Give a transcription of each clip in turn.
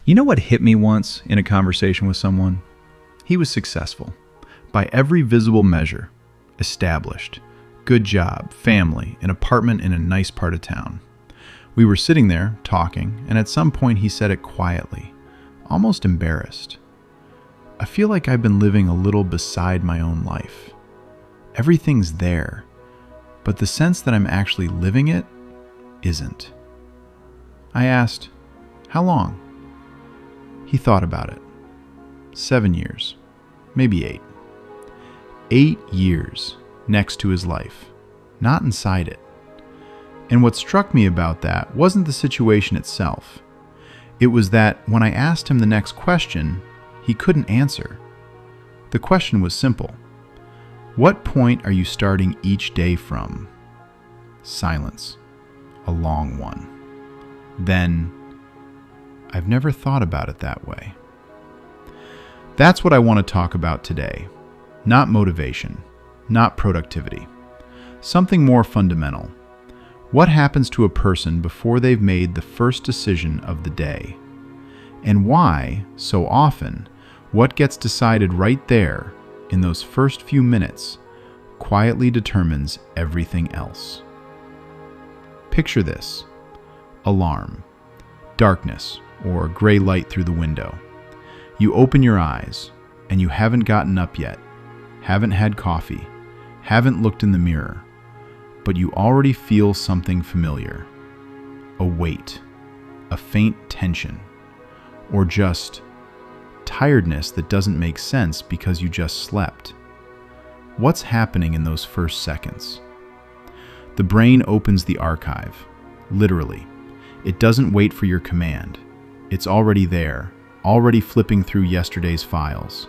You know what hit me once in a conversation with someone? He was successful. By every visible measure. Established. Good job, family, an apartment in a nice part of town. We were sitting there, talking, and at some point he said it quietly, almost embarrassed. I feel like I've been living a little beside my own life. Everything's there, but the sense that I'm actually living it isn't. I asked, "How long?" He thought about it. 7 years, maybe 8. 8 years next to his life, not inside it. And what struck me about that wasn't the situation itself. It was that when I asked him the next question, he couldn't answer. The question was simple. What point are you starting each day from? Silence. A long one. Then, I've never thought about it that way. That's what I want to talk about today. Not motivation, not productivity. Something more fundamental. What happens to a person before they've made the first decision of the day? And why, so often, what gets decided right there, in those first few minutes, quietly determines everything else. Picture this. Alarm. Darkness, or gray light through the window. You open your eyes, and you haven't gotten up yet, haven't had coffee, haven't looked in the mirror, but you already feel something familiar. A weight, a faint tension, or just tiredness that doesn't make sense because you just slept. What's happening in those first seconds? The brain opens the archive, literally. It doesn't wait for your command. It's already there, already flipping through yesterday's files.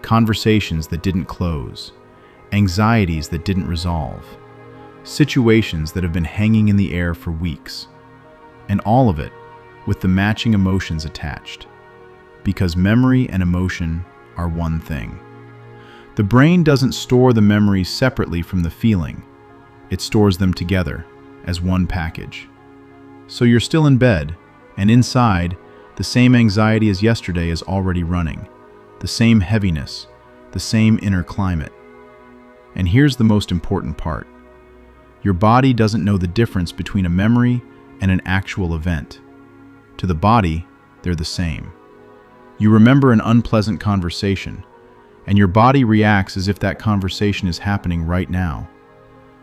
Conversations that didn't close, anxieties that didn't resolve, situations that have been hanging in the air for weeks, and all of it with the matching emotions attached. Because memory and emotion are one thing. The brain doesn't store the memories separately from the feeling. It stores them together as one package. So you're still in bed, and inside, the same anxiety as yesterday is already running, the same heaviness, the same inner climate. And here's the most important part. Your body doesn't know the difference between a memory and an actual event. To the body, they're the same. You remember an unpleasant conversation, and your body reacts as if that conversation is happening right now.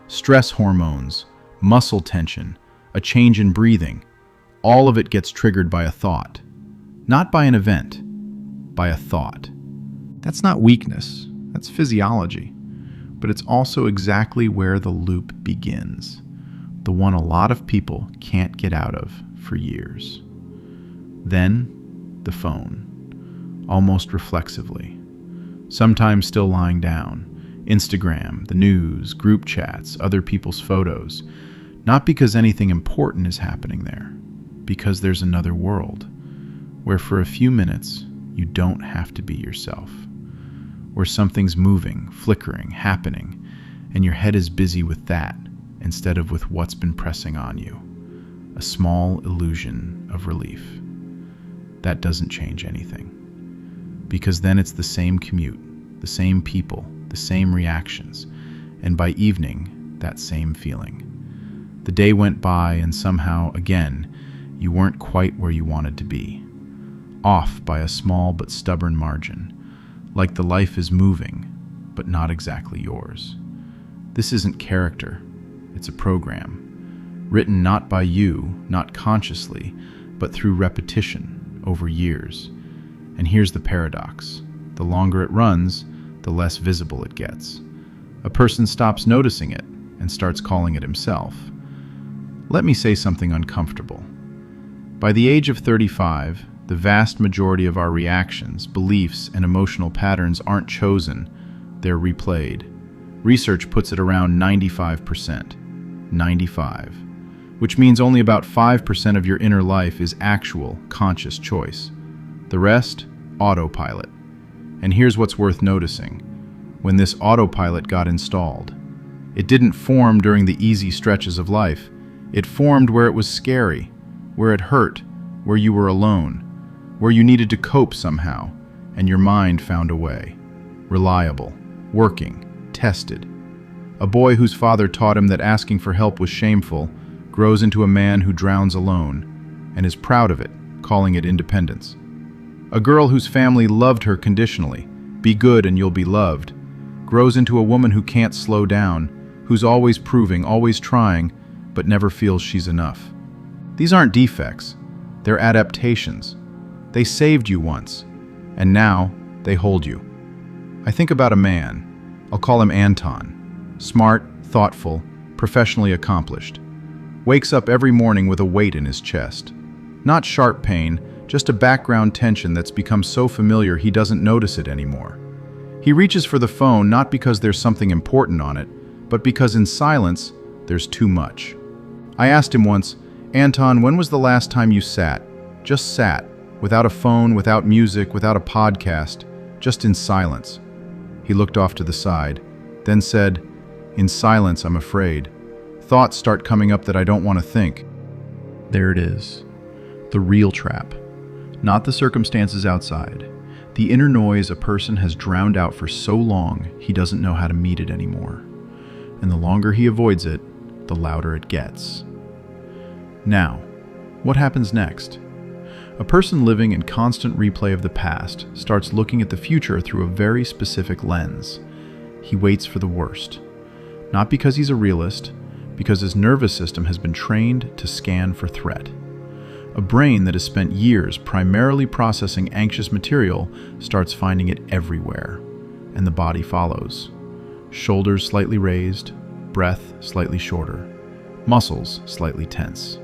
Stress hormones, muscle tension, a change in breathing, all of it gets triggered by a thought. Not by an event, by a thought. That's not weakness, that's physiology. But it's also exactly where the loop begins. The one a lot of people can't get out of for years. Then, the phone, almost reflexively. Sometimes still lying down. Instagram, the news, group chats, other people's photos. Not because anything important is happening there, because there's another world, where for a few minutes you don't have to be yourself, where something's moving, flickering, happening, and your head is busy with that instead of with what's been pressing on you. A small illusion of relief. That doesn't change anything, because then it's the same commute, the same people, the same reactions, and by evening, that same feeling. The day went by and somehow, again, you weren't quite where you wanted to be. Off by a small but stubborn margin, like the life is moving, but not exactly yours. This isn't character, it's a program, written not by you, not consciously, but through repetition over years. And here's the paradox. The longer it runs, the less visible it gets. A person stops noticing it and starts calling it himself. Let me say something uncomfortable. By the age of 35, the vast majority of our reactions, beliefs, and emotional patterns aren't chosen, they're replayed. Research puts it around 95%. 95. Which means only about 5% of your inner life is actual, conscious choice. The rest, autopilot. And here's what's worth noticing. When this autopilot got installed, it didn't form during the easy stretches of life. It formed where it was scary, where it hurt, where you were alone, where you needed to cope somehow, and your mind found a way. Reliable, working, tested. A boy whose father taught him that asking for help was shameful grows into a man who drowns alone and is proud of it, calling it independence. A girl whose family loved her conditionally, be good and you'll be loved, grows into a woman who can't slow down, who's always proving, always trying, but never feels she's enough. These aren't defects, they're adaptations. They saved you once, and now they hold you. I think about a man, I'll call him Anton, smart, thoughtful, professionally accomplished. Wakes up every morning with a weight in his chest. Not sharp pain, just a background tension that's become so familiar he doesn't notice it anymore. He reaches for the phone not because there's something important on it, but because in silence, there's too much. I asked him once, Anton, when was the last time you sat? Just sat, without a phone, without music, without a podcast, just in silence. He looked off to the side, then said, in silence, I'm afraid. Thoughts start coming up that I don't want to think. There it is. The real trap. Not the circumstances outside. The inner noise a person has drowned out for so long he doesn't know how to meet it anymore. And the longer he avoids it, the louder it gets. Now, what happens next? A person living in constant replay of the past starts looking at the future through a very specific lens. He waits for the worst. Not because he's a realist, because his nervous system has been trained to scan for threat. A brain that has spent years primarily processing anxious material starts finding it everywhere, and the body follows. Shoulders slightly raised, breath slightly shorter, muscles slightly tense.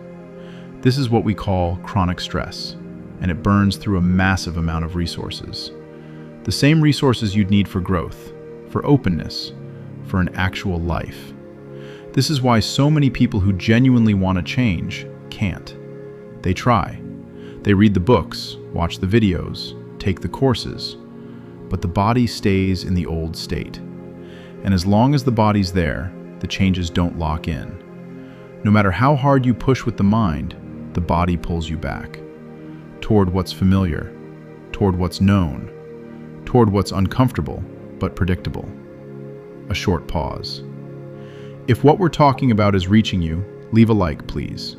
This is what we call chronic stress, and it burns through a massive amount of resources. The same resources you'd need for growth, for openness, for an actual life. This is why so many people who genuinely want to change can't. They try. They read the books, watch the videos, take the courses, but the body stays in the old state. And as long as the body's there, the changes don't lock in. No matter how hard you push with the mind, the body pulls you back. Toward what's familiar, toward what's known, toward what's uncomfortable but predictable. A short pause. If what we're talking about is reaching you, leave a like, please.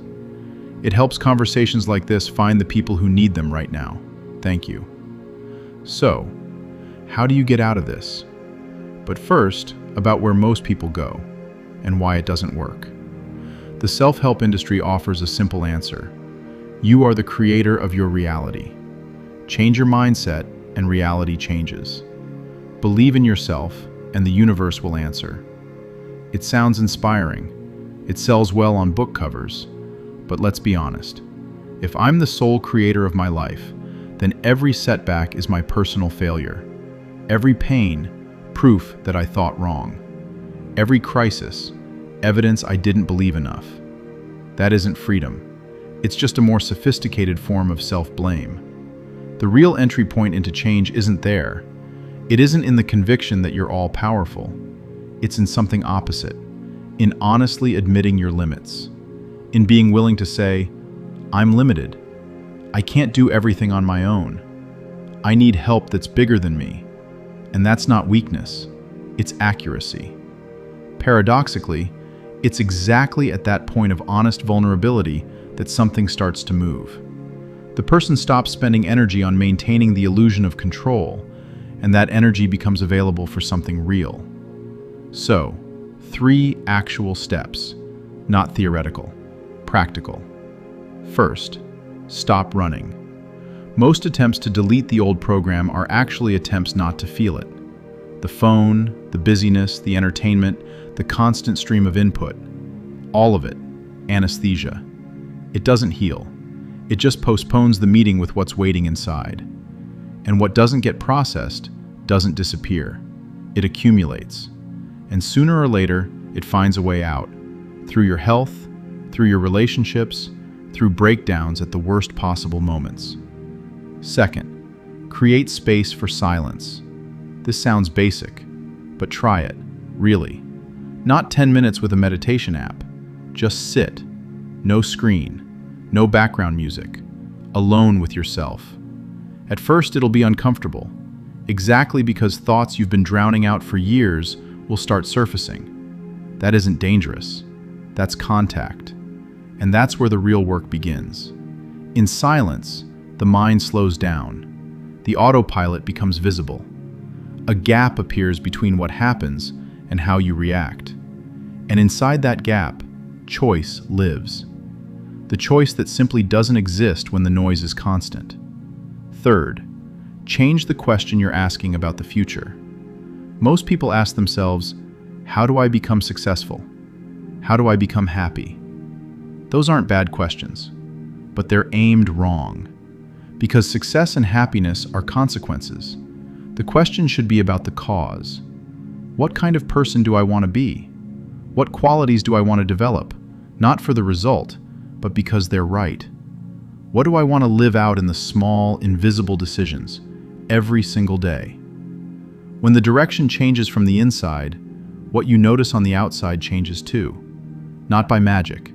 It helps conversations like this find the people who need them right now. Thank you. So, how do you get out of this? But first, about where most people go and why it doesn't work. The self-help industry offers a simple answer. You are the creator of your reality. Change your mindset and reality changes. Believe in yourself and the universe will answer. It sounds inspiring. It sells well on book covers. But let's be honest. If I'm the sole creator of my life, then every setback is my personal failure. Every pain, proof that I thought wrong. Every crisis, evidence I didn't believe enough. That isn't freedom. It's just a more sophisticated form of self-blame. The real entry point into change isn't there. It isn't in the conviction that you're all-powerful. It's in something opposite, in honestly admitting your limits, in being willing to say, I'm limited. I can't do everything on my own. I need help that's bigger than me. And that's not weakness, it's accuracy. Paradoxically, it's exactly at that point of honest vulnerability that something starts to move. The person stops spending energy on maintaining the illusion of control, and that energy becomes available for something real. So, 3 actual steps, not theoretical, practical. First, stop running. Most attempts to delete the old program are actually attempts not to feel it. The phone, the busyness, the entertainment, the constant stream of input, all of it, anesthesia. It doesn't heal. It just postpones the meeting with what's waiting inside. And what doesn't get processed doesn't disappear. It accumulates. And sooner or later, it finds a way out. Through your health, through your relationships, through breakdowns at the worst possible moments. Second, create space for silence. This sounds basic, but try it, really. Not 10 minutes with a meditation app. Just sit. No screen, no background music. Alone with yourself. At first, it'll be uncomfortable, exactly because thoughts you've been drowning out for years will start surfacing. That isn't dangerous. That's contact. And that's where the real work begins. In silence, the mind slows down. The autopilot becomes visible. A gap appears between what happens and how you react. And inside that gap, choice lives. The choice that simply doesn't exist when the noise is constant. Third, change the question you're asking about the future. Most people ask themselves, how do I become successful? How do I become happy? Those aren't bad questions, but they're aimed wrong. Because success and happiness are consequences. The question should be about the cause. What kind of person do I want to be? What qualities do I want to develop? Not for the result, but because they're right. What do I want to live out in the small, invisible decisions, every single day? When the direction changes from the inside, what you notice on the outside changes too. Not by magic,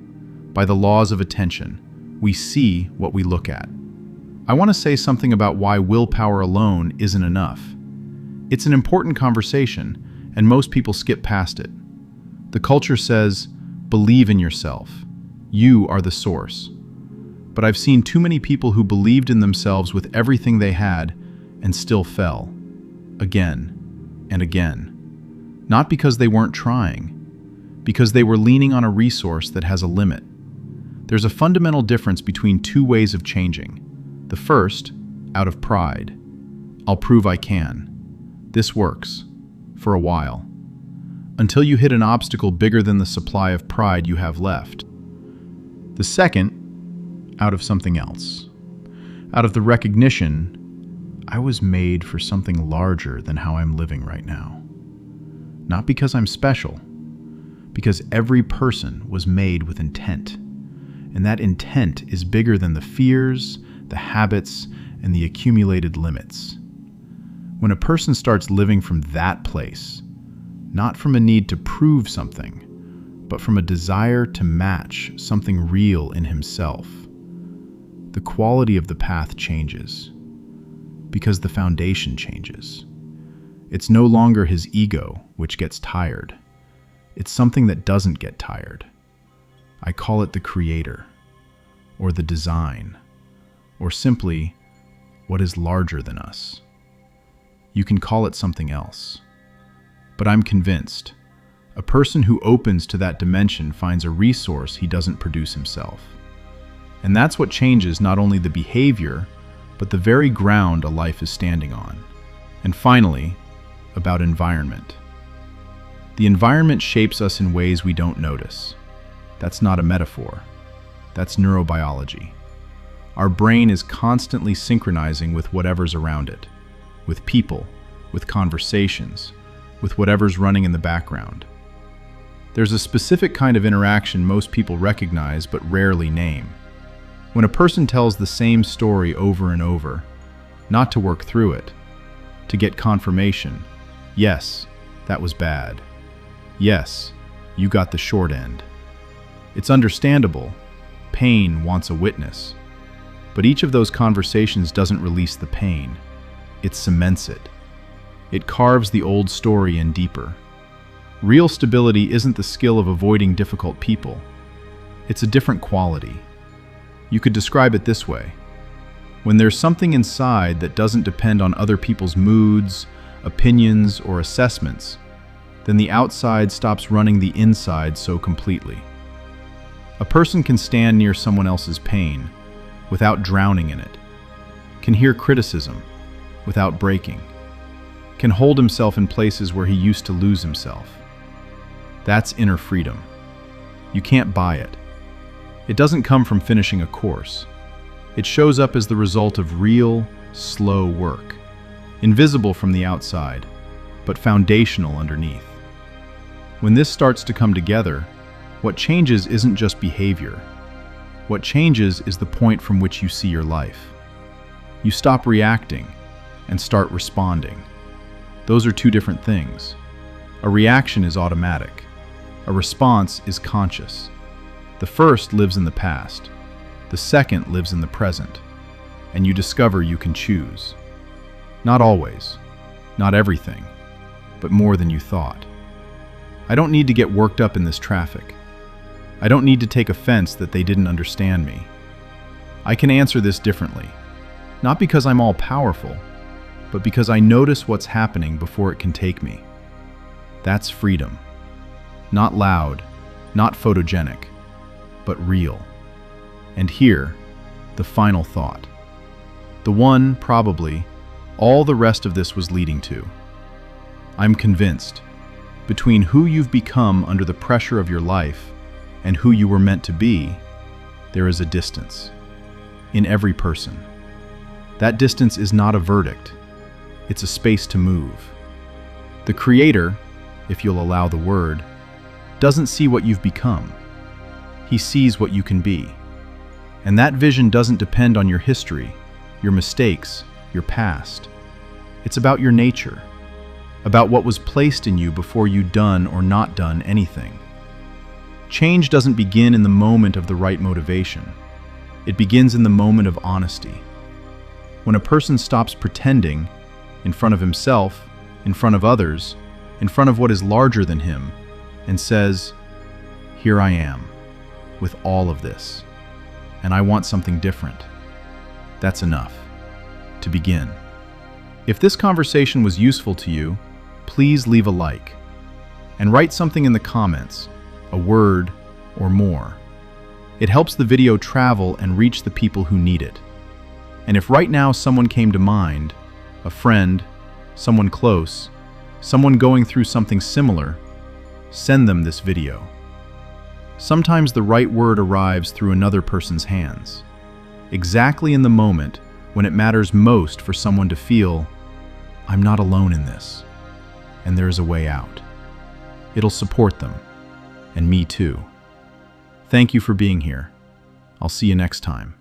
by the laws of attention. We see what we look at. I want to say something about why willpower alone isn't enough. It's an important conversation, and most people skip past it. The culture says, believe in yourself. You are the source. But I've seen too many people who believed in themselves with everything they had and still fell. Again and again. Not because they weren't trying, because they were leaning on a resource that has a limit. There's a fundamental difference between two ways of changing. The first, out of pride. I'll prove I can. This works. For a while. Until you hit an obstacle bigger than the supply of pride you have left. The second, out of something else. Out of the recognition, I was made for something larger than how I'm living right now. Not because I'm special, because every person was made with intent. And that intent is bigger than the fears, the habits, and the accumulated limits. When a person starts living from that place, not from a need to prove something, but from a desire to match something real in himself, the quality of the path changes, because the foundation changes. It's no longer his ego which gets tired. It's something that doesn't get tired. I call it the creator, or the design, or simply what is larger than us. You can call it something else. But I'm convinced, a person who opens to that dimension finds a resource he doesn't produce himself. And that's what changes not only the behavior, but the very ground a life is standing on. And finally, about environment. The environment shapes us in ways we don't notice. That's not a metaphor. That's neurobiology. Our brain is constantly synchronizing with whatever's around it, with people, with conversations, with whatever's running in the background. There's a specific kind of interaction most people recognize but rarely name. When a person tells the same story over and over, not to work through it, to get confirmation, yes, that was bad. Yes, you got the short end. It's understandable. Pain wants a witness. But each of those conversations doesn't release the pain. It cements it. It carves the old story in deeper. Real stability isn't the skill of avoiding difficult people. It's a different quality. You could describe it this way. When there's something inside that doesn't depend on other people's moods, opinions, or assessments, then the outside stops running the inside so completely. A person can stand near someone else's pain without drowning in it, can hear criticism without breaking, can hold himself in places where he used to lose himself. That's inner freedom. You can't buy it. It doesn't come from finishing a course. It shows up as the result of real, slow work, invisible from the outside, but foundational underneath. When this starts to come together, what changes isn't just behavior. What changes is the point from which you see your life. You stop reacting and start responding. Those are two different things. A reaction is automatic. A response is conscious. The first lives in the past. The second lives in the present. and you discover you can choose. Not always, not everything, but more than you thought. I don't need to get worked up in this traffic. I don't need to take offense that they didn't understand me. I can answer this differently, not because I'm all-powerful, but because I notice what's happening before it can take me. That's freedom. Not loud, not photogenic, but real. And here, the final thought. The one, probably, all the rest of this was leading to. I'm convinced, between who you've become under the pressure of your life and who you were meant to be, there is a distance. In every person. That distance is not a verdict. It's a space to move. The Creator, if you'll allow the word, doesn't see what you've become. He sees what you can be. And that vision doesn't depend on your history, your mistakes, your past. It's about your nature, about what was placed in you before you'd done or not done anything. Change doesn't begin in the moment of the right motivation. It begins in the moment of honesty. When a person stops pretending, in front of himself, in front of others, in front of what is larger than him, and says, "Here I am, with all of this, and I want something different." That's enough to begin. If this conversation was useful to you, please leave a like and write something in the comments, a word or more. It helps the video travel and reach the people who need it. And if right now someone came to mind, a friend, someone close, someone going through something similar, send them this video. Sometimes the right word arrives through another person's hands, exactly in the moment when it matters most for someone to feel, "I'm not alone in this, and there is a way out." It'll support them, and me too. Thank you for being here. I'll see you next time.